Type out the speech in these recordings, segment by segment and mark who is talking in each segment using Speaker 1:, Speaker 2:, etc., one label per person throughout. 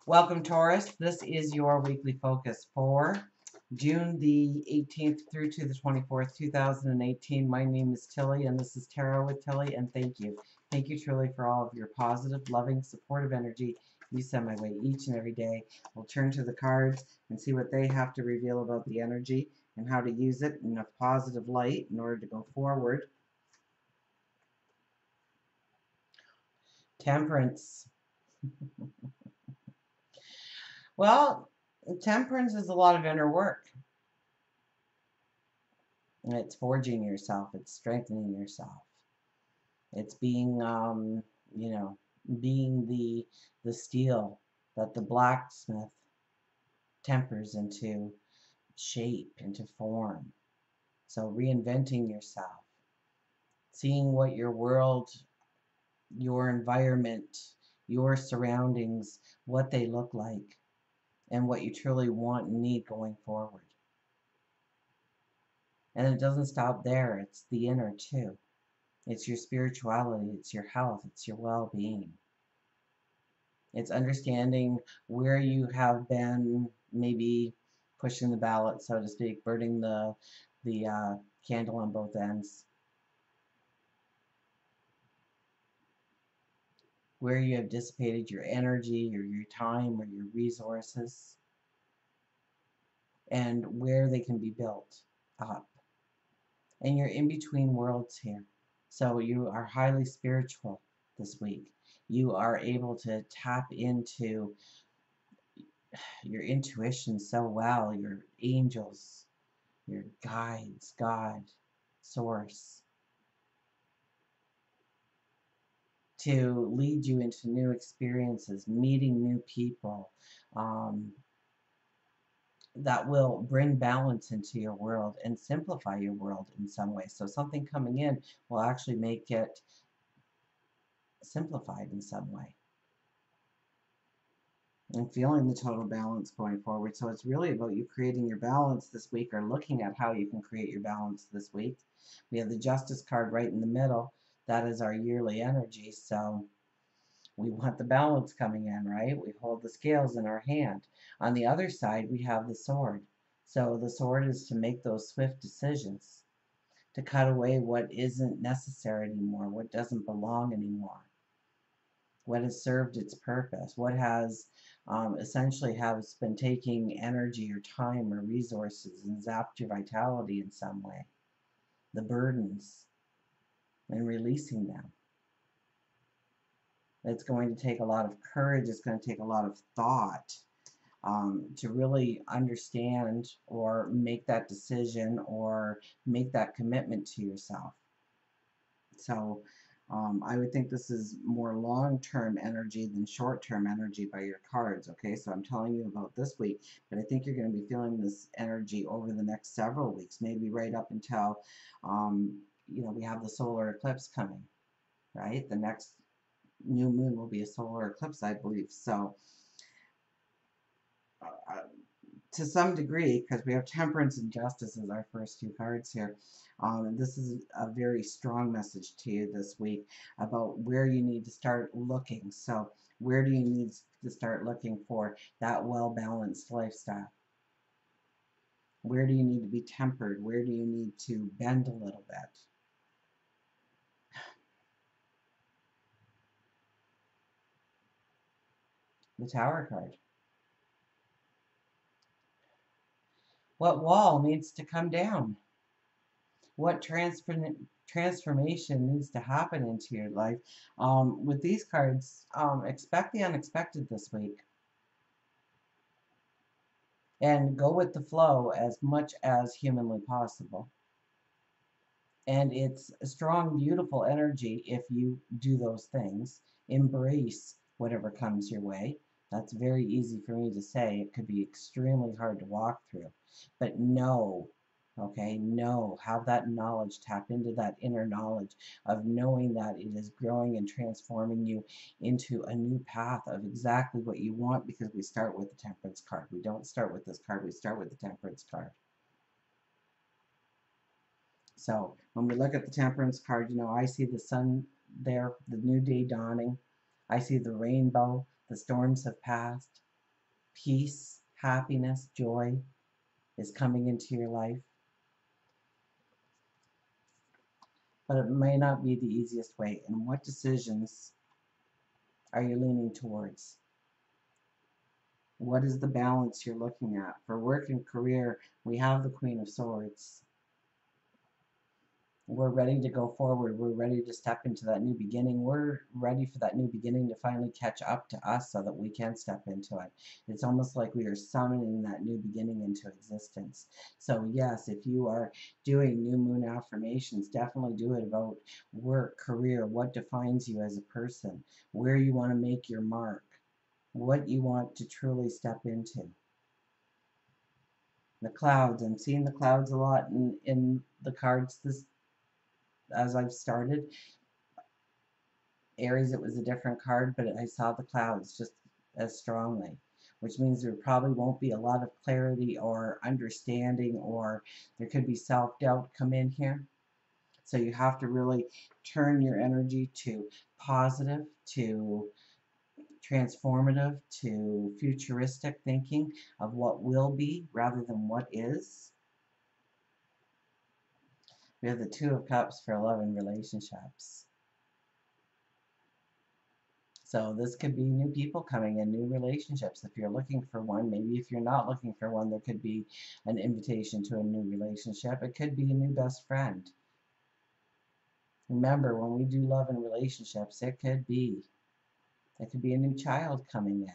Speaker 1: Welcome, Taurus. This is your weekly focus for June the 18th through to the 24th, 2018. My name is Tilly, and this is Tarot with Tilly, and thank you. Thank you truly for all of your positive, loving, supportive energy you send my way each and every day. We'll turn to the cards and see what they have to reveal about the energy and how to use it in a positive light in order to go forward. Temperance. Well, temperance is a lot of inner work. It's forging yourself. It's strengthening yourself. It's being, being the steel that the blacksmith tempers into shape, into form. So reinventing yourself, seeing what your world, your environment, your surroundings, what they look like, and what you truly want and need going forward. And it doesn't stop there. It's the inner too. It's your spirituality, it's your health, it's your well-being. It's understanding where you have been maybe pushing the ballot, so to speak, burning the candle on both ends. Where you have dissipated your energy or your time or your resources, and where they can be built up. And you're in between worlds here. So you are highly spiritual this week. You are able to tap into your intuition so well, your angels, your guides, God, Source, to lead you into new experiences, meeting new people that will bring balance into your world and simplify your world in some way. So something coming in will actually make it simplified in some way. And feeling the total balance going forward. So it's really about you creating your balance this week, or looking at how you can create your balance this week. We have the Justice card right in the middle. That is our yearly energy. So we want the balance coming in, right? We hold the scales in our hand. On the other side, we have the sword. So the sword is to make those swift decisions, to cut away what isn't necessary anymore, what doesn't belong anymore, what has served its purpose, what has essentially has been taking energy or time or resources and zapped your vitality in some way, the burdens, and releasing them. It's going to take a lot of courage, it's going to take a lot of thought to really understand or make that decision or make that commitment to yourself. So I would think this is more long-term energy than short-term energy by your cards, okay? So I'm telling you about this week, but I think you're going to be feeling this energy over the next several weeks, maybe right up until, we have the solar eclipse coming, right? The next new moon will be a solar eclipse, I believe. So to some degree, because we have temperance and justice as our first two cards here, this is a very strong message to you this week about where you need to start looking. So where do you need to start looking for that well-balanced lifestyle? Where do you need to be tempered? Where do you need to bend a little bit? The Tower card. What wall needs to come down? What transformation needs to happen into your life? With these cards, expect the unexpected this week. And go with the flow as much as humanly possible. And it's a strong, beautiful energy if you do those things. Embrace whatever comes your way. That's very easy for me to say. It could be extremely hard to walk through. But know, okay, know, have that knowledge, tap into that inner knowledge of knowing that it is growing and transforming you into a new path of exactly what you want, because we start with the Temperance card. We don't start with this card, we start with the Temperance card. So when we look at the Temperance card, I see the sun there, the new day dawning. I see the rainbow, the storms have passed. peace, happiness, joy is coming into your life. But it may not be the easiest way. And what decisions are you leaning towards? What is the balance you're looking at? For work and career, we have the Queen of Swords. We're ready to go forward. We're ready to step into that new beginning. We're ready for that new beginning to finally catch up to us so that we can step into it. It's almost like we are summoning that new beginning into existence. So yes, if you are doing new moon affirmations, definitely do it about work, career, what defines you as a person, where you want to make your mark, what you want to truly step into. The clouds, I'm seeing the clouds a lot in the cards this as I've started. Aries, it was a different card, but I saw the clouds just as strongly, which means there probably won't be a lot of clarity or understanding, or there could be self-doubt come in here. So you have to really turn your energy to positive, to transformative, to futuristic thinking of what will be rather than what is. We have the Two of Cups for love and relationships. So this could be new people coming in, new relationships. If you're looking for one, maybe if you're not looking for one, there could be an invitation to a new relationship. It could be a new best friend. Remember, when we do love and relationships, it could be a new child coming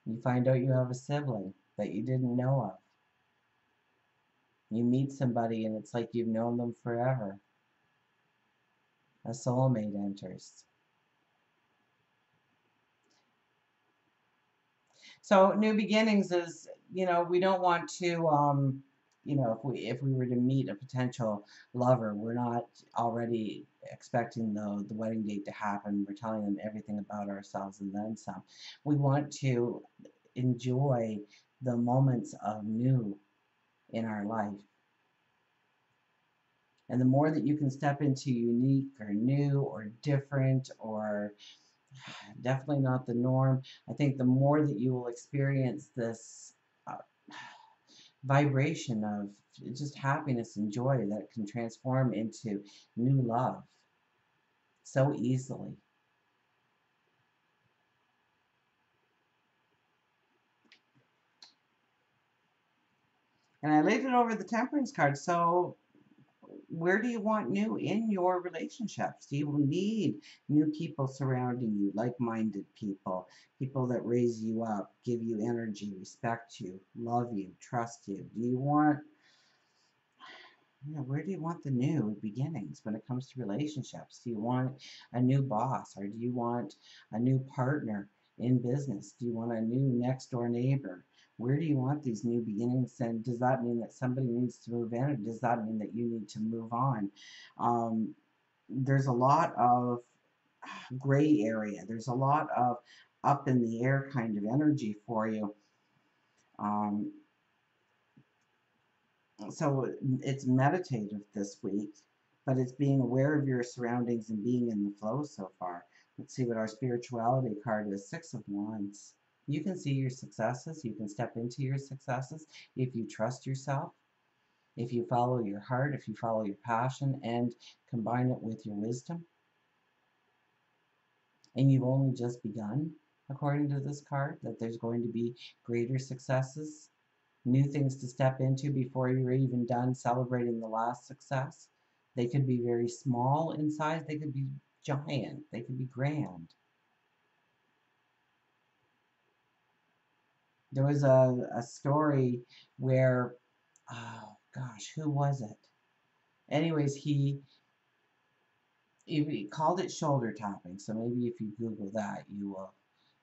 Speaker 1: in. You find out you have a sibling that you didn't know of. You meet somebody and it's like you've known them forever. A soulmate enters. So new beginnings is, we don't want to, if we were to meet a potential lover, we're not already expecting the wedding date to happen. We're telling them everything about ourselves and then some. We want to enjoy the moments of new in our life. And the more that you can step into unique or new or different or definitely not the norm, I think the more that you will experience this uh, vibration of just happiness and joy that can transform into new love so easily. And I laid it over the Temperance card. So where do you want new in your relationships? Do you need new people surrounding you, like-minded people, people that raise you up, give you energy, respect you, love you, trust you? Do you want, where do you want the new beginnings when it comes to relationships? Do you want a new boss, or do you want a new partner in business? Do you want a new next door neighbor? Where do you want these new beginnings? And does that mean that somebody needs to move in, or does that mean that you need to move on? There's a lot of gray area. There's a lot of up in the air kind of energy for you. So it's meditative this week, but it's being aware of your surroundings and being in the flow so far. Let's see what our spirituality card is. Six of Wands. You can see your successes. You can step into your successes if you trust yourself, if you follow your heart, if you follow your passion, and combine it with your wisdom. And you've only just begun, according to this card, that there's going to be greater successes, new things to step into before you're even done celebrating the last success. They could be very small in size, they could be giant, they could be grand. There was a story where, oh gosh, who was it? Anyways, he called it shoulder tapping. So maybe if you Google that, you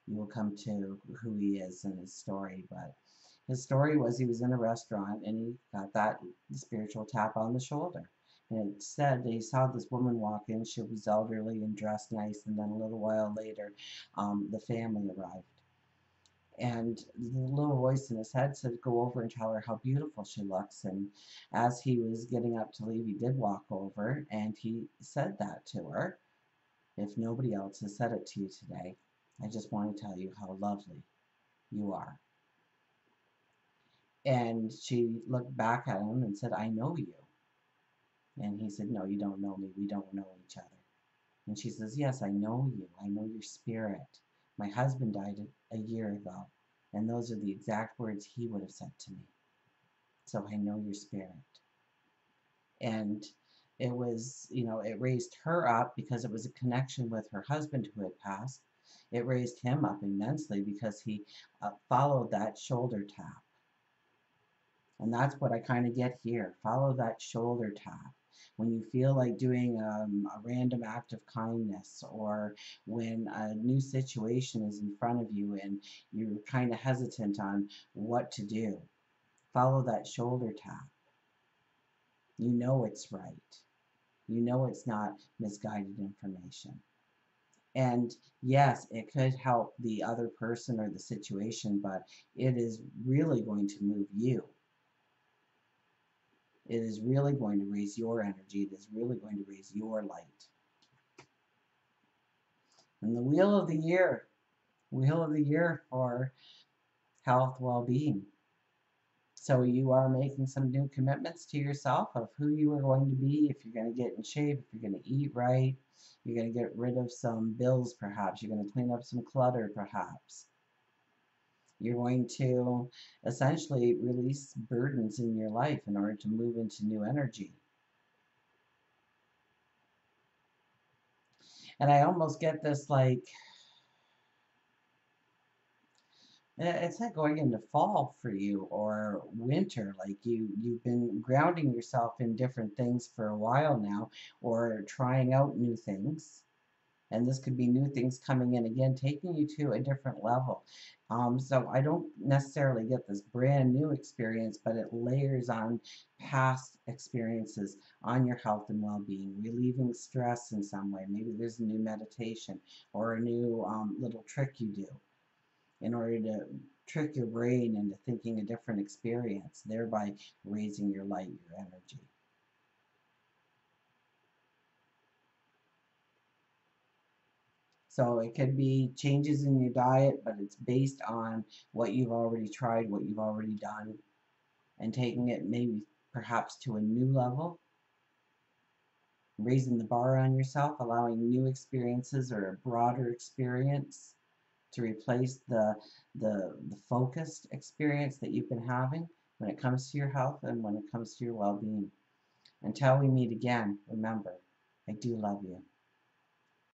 Speaker 1: will come to who he is and his story. But his story was he was in a restaurant and he got that spiritual tap on the shoulder. And it said that he saw this woman walk in. She was elderly and dressed nice. And then a little while later, the family arrived. And the little voice in his head said, go over and tell her how beautiful she looks. And as he was getting up to leave, he did walk over and he said that to her. If nobody else has said it to you today, I just want to tell you how lovely you are. And she looked back at him and said, I know you. And he said, no, you don't know me. We don't know each other. And she says, yes, I know you. I know your spirit. My husband died a year ago, and those are the exact words he would have said to me. So I know your spirit. And it was, it raised her up because it was a connection with her husband who had passed. It raised him up immensely because he followed that shoulder tap. And that's what I kind of get here. Follow that shoulder tap. When you feel like doing a random act of kindness, or when a new situation is in front of you and you're kind of hesitant on what to do, follow that shoulder tap. You know it's right. You know it's not misguided information. And yes, it could help the other person or the situation, but it is really going to move you. It is really going to raise your energy. It is really going to raise your light. And the wheel of the year for health, well-being. So you are making some new commitments to yourself of who you are going to be, if you're going to get in shape, if you're going to eat right, you're going to get rid of some bills perhaps, you're going to clean up some clutter perhaps. You're going to essentially release burdens in your life in order to move into new energy. And I almost get this like, it's like going into fall for you, or winter, like you've been grounding yourself in different things for a while now, or trying out new things. And this could be new things coming in again, taking you to a different level. So I don't necessarily get this brand new experience, but it layers on past experiences on your health and well-being, relieving stress in some way. Maybe there's a new meditation or a new little trick you do in order to trick your brain into thinking a different experience, thereby raising your light, your energy. So it could be changes in your diet, but it's based on what you've already tried, what you've already done, and taking it maybe perhaps to a new level, raising the bar on yourself, allowing new experiences or a broader experience to replace the focused experience that you've been having when it comes to your health and when it comes to your well-being. Until we meet again, remember, I do love you.